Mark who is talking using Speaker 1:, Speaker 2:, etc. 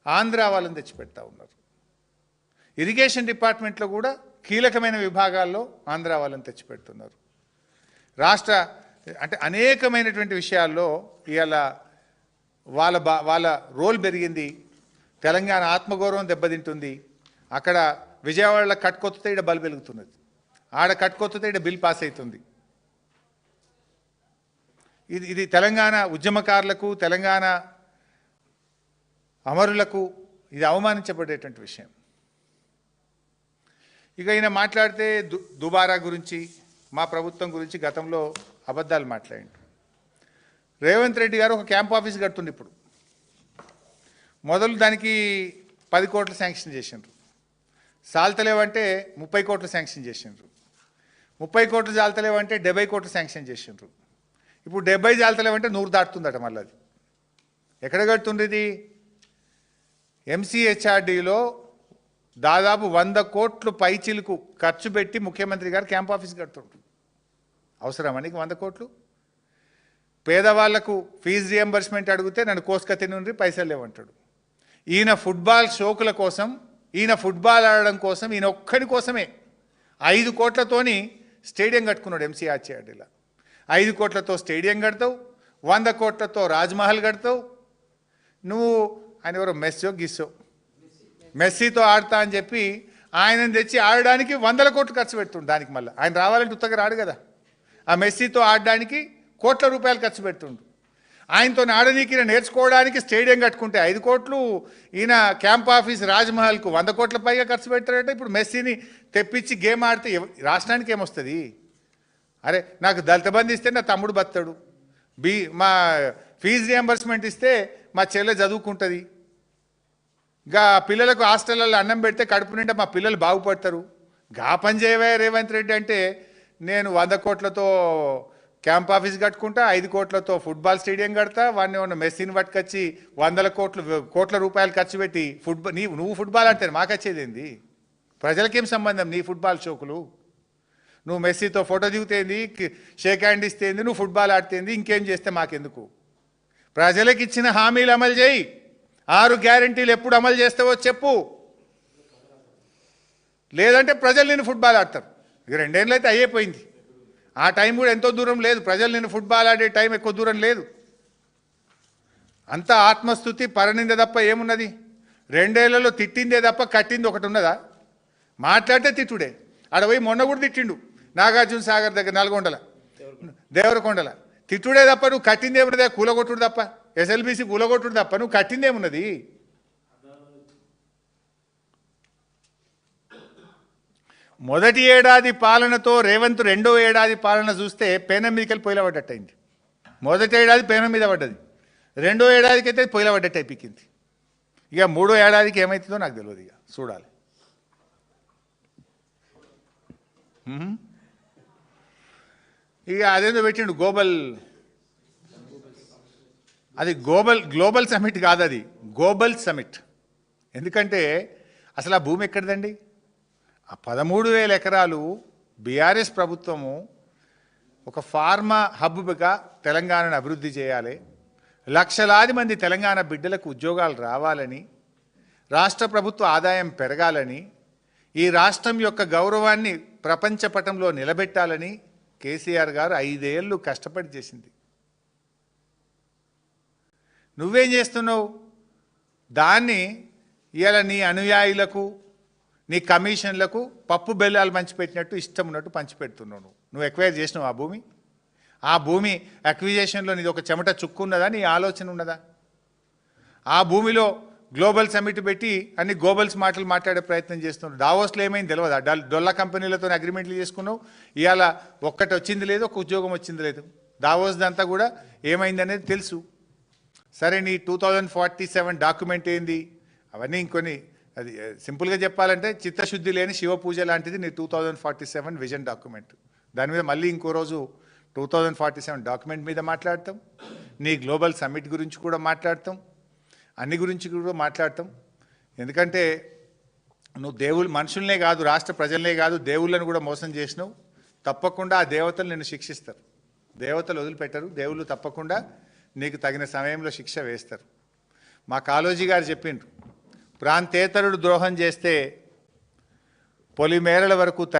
Speaker 1: ఆంధ్ర వాళ్ళని తెచ్చిపెడతా ఉన్నారు. ఇరిగేషన్ డిపార్ట్మెంట్లో కూడా కీలకమైన విభాగాల్లో ఆంధ్ర వాళ్ళని తెచ్చిపెడుతున్నారు. రాష్ట్ర అంటే అనేకమైనటువంటి విషయాల్లో ఇవాళ వాళ్ళ రోల్ పెరిగింది. తెలంగాణ ఆత్మగౌరవం దెబ్బతింటుంది. అక్కడ విజయవాడలో కట్టుకొత్తే ఇక్కడ బల్బు వెలుగుతున్నది, ఆడ కట్టుకొత్తే ఇక్కడ బిల్ పాస్ అవుతుంది. ఇది తెలంగాణ ఉద్యమకారులకు, తెలంగాణ అమరులకు ఇది అవమానించబడేటువంటి విషయం. ఇక ఈయన మాట్లాడితే దుబారా గురించి, మా ప్రభుత్వం గురించి గతంలో అబద్ధాలు మాట్లాడిండు. రేవంత్ రెడ్డి గారు ఒక క్యాంప్ ఆఫీస్ కడుతుంది. ఇప్పుడు మొదలు దానికి 10 కోట్లు శాంక్షన్ చేసిండ్రు. సాల్తలేవంటే 30 కోట్లు శాంక్షన్ చేసిండ్రు. 30 కోట్లు చాలతలేవంటే 70 కోట్లు శాంక్షన్ చేసిండ్రు. ఇప్పుడు 70 చాలతలేవంటే 100 దాటుతుందట. మళ్ళీ అది ఎక్కడ కడుతుంది? ఇది ఎంసీహెచ్ఆర్డీలో దాదాపు 100 కోట్లు పైచిలకు ఖర్చు పెట్టి ముఖ్యమంత్రి గారు క్యాంప్ ఆఫీస్ కడుతుండ్రు. అవసరమా నీకు 100 కోట్లు? పేదవాళ్లకు ఫీజు రియంబర్స్మెంట్ అడిగితే నన్ను కోసుక నుండి పైసలు లేవంటాడు. ఈయన ఫుట్బాల్ షోకుల కోసం, ఈయన ఫుట్బాల్ ఆడడం కోసం, ఈయన ఒక్కడి కోసమే 5 కోట్లతోని స్టేడియం కట్టుకున్నాడు ఎంసీహెచ్ఆర్డీలో. 5 కోట్లతో స్టేడియం కడతావు, 100 కోట్లతో రాజ్మహల్ కడతావు. నువ్వు ఆయన ఎవరో మెస్సీతో ఆడతా అని చెప్పి ఆయనను తెచ్చి ఆడడానికి 100 కోట్లు ఖర్చు పెడుతుండు. దానికి మళ్ళీ ఆయన రావాలంటే ఉత్తగా రాడు కదా. ఆ మెస్సీతో ఆడడానికి కోట్ల రూపాయలు ఖర్చు పెడుతుండు. ఆయనతో ఆడనీకి నేర్చుకోవడానికి స్టేడియం కట్టుకుంటే 5 కోట్లు, ఈయన క్యాంప్ ఆఫీస్ రాజ్మహల్కు 100 కోట్ల పైగా ఖర్చు పెడతాడట. ఇప్పుడు మెస్సీని తెప్పించి గేమ్ ఆడితే రాష్ట్రానికి ఏమొస్తుంది? అరే నాకు దళిత బంధు ఇస్తే నా తమ్ముడు బతాడు, మా ఫీజు రియంబర్స్మెంట్ ఇస్తే మా చెల్లె చదువుకుంటుంది, ఇంకా పిల్లలకు హాస్టల్లో అన్నం పెడితే కడుపు నిండా మా పిల్లలు బాగుపడతారు. గా పని చేయవే రేవంత్ రెడ్డి అంటే నేను 100 కోట్లతో క్యాంప్ ఆఫీస్ కట్టుకుంటా, 5 కోట్లతో ఫుట్బాల్ స్టేడియం కడతా, వాడిని ఉన్న మెస్సీని పట్టుకొచ్చి 100 కోట్ల రూపాయలు ఖర్చు పెట్టి నువ్వు ఫుట్బాల్ ఆడితే మాకొచ్చేది ఏంది? ప్రజలకేం సంబంధం నీ ఫుట్బాల్ షోకులు? నువ్వు మెస్సీతో ఫోటో దిగుతేంది, షేక్ హ్యాండ్ ఇస్తేంది, నువ్వు ఫుట్బాల్ ఆడితేంది, ఇంకేం చేస్తే మాకెందుకు? ప్రజలకు ఇచ్చిన హామీలు అమలు చేయి. 6 గ్యారంటీలు ఎప్పుడు అమలు చేస్తావో చెప్పు. లేదంటే ప్రజలు నేను ఫుట్బాల్ ఆడతారు. ఇక 2 ఏళ్ళు అయితే అయిపోయింది. ఆ టైం కూడా ఎంతో దూరం లేదు. ప్రజలు నేను ఫుట్బాల్ ఆడే టైం ఎక్కువ దూరం లేదు. అంతా ఆత్మస్థుతి పరనింద తప్ప ఏమున్నది? 2 ఏళ్లలో తిట్టిందే తప్ప కట్టింది ఒకటి ఉన్నదా? మాట్లాడితే తిట్టుడే. ఆడ పోయి మొన్న కూడా తిట్టిండు నాగార్జున సాగర్ దగ్గర నల్గొండల దేవరకొండల. తిట్టుడే తప్ప నువ్వు కట్టిందేమున్నదే? కూలగొట్టుడు తప్ప, ఎస్ఎల్బీసీ కూలగొట్టుడు తప్ప నువ్వు కట్టిందేమున్నది? మొదటి ఏడాది పాలనతో రేవంత్ 2వ ఏడాది పాలన చూస్తే పేనం మీదకి పొయ్యిల పడ్డట్టయింది. మొదటి ఏడాది పేనం మీద పడ్డది, 2వ ఏడాదికి అయితే పొయ్యిల పడ్డట్టు అయిపోయింది. ఇక 3వ ఏడాదికి ఏమవుతుందో నాకు తెలియదు. ఇక చూడాలి. ఇక అదేందో పెట్టిండు అది గ్లోబల్ సమిట్ కాదు, అది గ్లోబల్ సమిట్. ఎందుకంటే అసలు ఆ భూమి ఎక్కడిదండి? ఆ 13,000 ఎకరాలు బీఆర్ఎస్ ప్రభుత్వము ఒక ఫార్మా హబ్గా తెలంగాణను అభివృద్ధి చేయాలి, లక్షలాది మంది తెలంగాణ బిడ్డలకు ఉద్యోగాలు రావాలని, రాష్ట్ర ప్రభుత్వ ఆదాయం పెరగాలని, ఈ రాష్ట్రం యొక్క గౌరవాన్ని ప్రపంచ పటంలో నిలబెట్టాలని కేసీఆర్ గారు 5 ఏళ్ళు కష్టపడి చేసింది. నువ్వేం చేస్తున్నావు? దాన్ని ఇవాళ నీ అనుయాయులకు, నీ కమిషన్లకు పప్పు బెల్లాలు పంచిపెట్టినట్టు ఇష్టం ఉన్నట్టు పంచిపెడుతున్నావు. నువ్వు ఎక్వైర్ చేసినావు ఆ భూమి. ఆ భూమి అక్విజేషన్లో నీది ఒక చెమట చుక్కు ఉన్నదా? నీ ఆలోచన ఉన్నదా? ఆ భూమిలో గ్లోబల్ సమిట్ పెట్టి అన్ని గ్లోబల్స్ మాటలు మాట్లాడే ప్రయత్నం చేస్తున్నావు. దావోస్లో ఏమైంది తెలియదా? డొల్లా కంపెనీలతో అగ్రిమెంట్లు చేసుకున్నావు. ఇవాళ ఒక్కటి వచ్చింది లేదు, ఒక ఉద్యోగం వచ్చింది లేదు. దావోస్దంతా కూడా ఏమైంది అనేది తెలుసు. సరే, నీ 2047 డాక్యుమెంట్ ఏంది? అవన్నీ ఇంకొన్ని, అది సింపుల్గా చెప్పాలంటే చిత్తశుద్ధి లేని శివ పూజ లాంటిది నీ 2047 విజన్ డాక్యుమెంట్. దాని మీద మళ్ళీ ఇంకో రోజు 2047 డాక్యుమెంట్ మీద మాట్లాడతాం, నీ గ్లోబల్ సమ్మిట్ గురించి కూడా మాట్లాడతాం, అన్ని గురించి కూడా మాట్లాడతాం. ఎందుకంటే నువ్వు మనుషులనే కాదు, రాష్ట్ర ప్రజలనే కాదు, దేవుళ్ళను కూడా మోసం చేసినావు. తప్పకుండా ఆ దేవతలు నిన్ను శిక్షిస్తారు. దేవతలు వదిలిపెట్టరు. దేవుళ్ళు తప్పకుండా నీకు తగిన సమయంలో శిక్ష వేస్తారు. మా కాళోజీ గారు చెప్పిండ్రు, ప్రాంతేతరుడు ద్రోహం చేస్తే పొలిమేరల వరకు